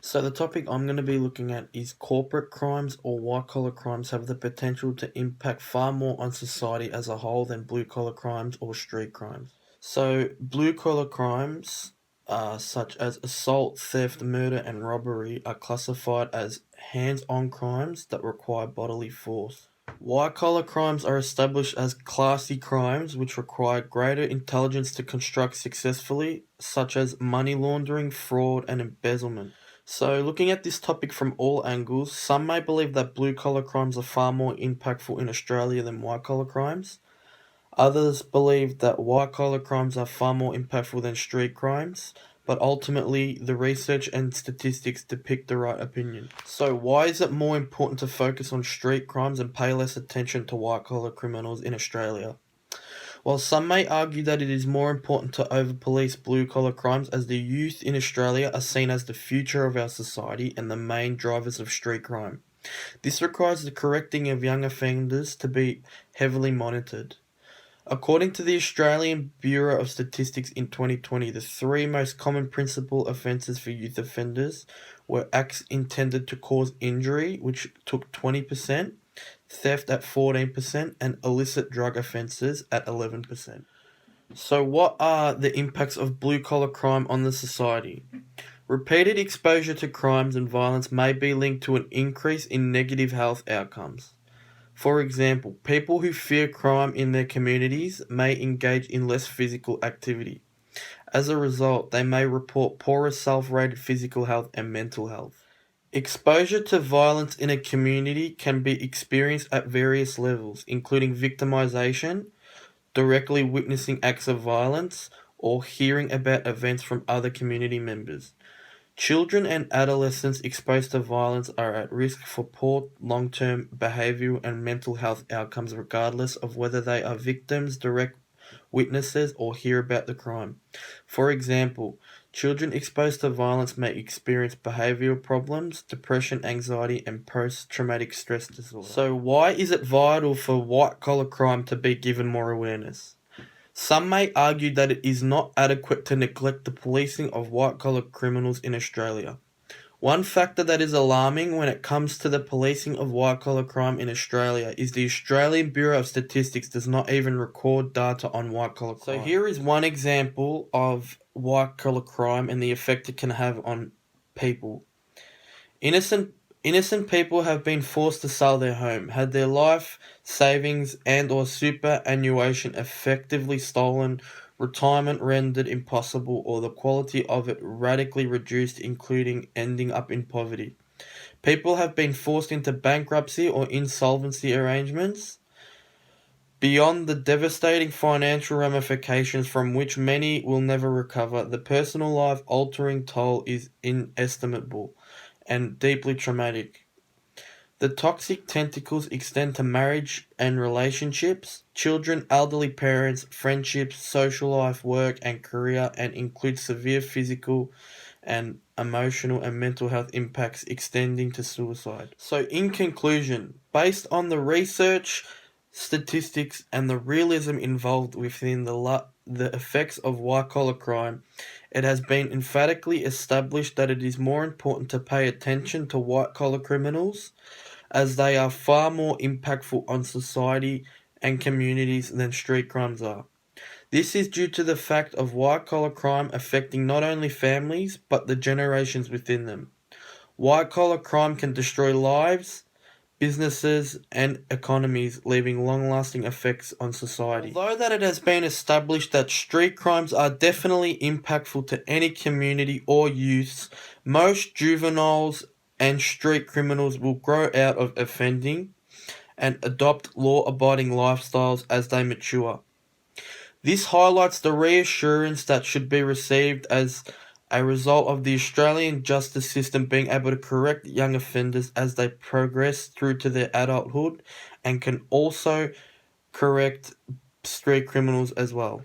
So the topic I'm going to be looking at is corporate crimes or white-collar crimes have the potential to impact far more on society as a whole than blue-collar crimes or street crimes. So blue-collar crimes, such as assault, theft, murder, and robbery, are classified as hands-on crimes that require bodily force. White-collar crimes are established as classy crimes which require greater intelligence to construct successfully, such as money laundering, fraud, and embezzlement. So, looking at this topic from all angles, some may believe that blue collar crimes are far more impactful in Australia than white collar crimes. Others believe that white collar crimes are far more impactful than street crimes, but ultimately, the research and statistics depict the right opinion. So, why is it more important to focus on street crimes and pay less attention to white collar criminals in Australia? While some may argue that it is more important to over-police blue-collar crimes as the youth in Australia are seen as the future of our society and the main drivers of street crime. This requires the correcting of young offenders to be heavily monitored. According to the Australian Bureau of Statistics in 2020, the three most common principal offences for youth offenders were acts intended to cause injury, which took 20%, theft at 14%, and illicit drug offences at 11%. So, what are the impacts of blue collar crime on the society? Repeated exposure to crimes and violence may be linked to an increase in negative health outcomes. For example, people who fear crime in their communities may engage in less physical activity. As a result, they may report poorer self-rated physical health and mental health. Exposure to violence in a community can be experienced at various levels, including victimization, directly witnessing acts of violence, or hearing about events from other community members. Children and adolescents exposed to violence are at risk for poor long-term behavioral and mental health outcomes regardless of whether they are victims, direct witnesses, or hear about the crime. For example, children exposed to violence may experience behavioral problems, depression, anxiety, and post-traumatic stress disorder. So why is it vital for white-collar crime to be given more awareness? Some may argue that it is not adequate to neglect the policing of white-collar criminals in Australia. One factor that is alarming when it comes to the policing of white-collar crime in Australia is the Australian Bureau of Statistics does not even record data on white-collar crime. So here is one example of white-collar crime and the effect it can have on people. Innocent people have been forced to sell their home, had their life savings and or superannuation effectively stolen, retirement rendered impossible, or the quality of it radically reduced, including ending up in poverty. People have been forced into bankruptcy or insolvency arrangements. Beyond the devastating financial ramifications from which many will never recover, the personal life-altering toll is inestimable and deeply traumatic. The toxic tentacles extend to marriage and relationships, children, elderly parents, friendships, social life, work, and career, and include severe physical and emotional and mental health impacts extending to suicide. So, in conclusion, based on the research, statistics, and the realism involved within the effects of white-collar crime, it has been emphatically established that it is more important to pay attention to white-collar criminals as they are far more impactful on society and communities than street crimes are. This is due to the fact of white-collar crime affecting not only families, but the generations within them. White-collar crime can destroy lives, businesses, and economies, leaving long-lasting effects on society. Although that it has been established that street crimes are definitely impactful to any community or youths, most juveniles and street criminals will grow out of offending and adopt law-abiding lifestyles as they mature. This highlights the reassurance that should be received as a result of the Australian justice system being able to correct young offenders as they progress through to their adulthood and can also correct street criminals as well.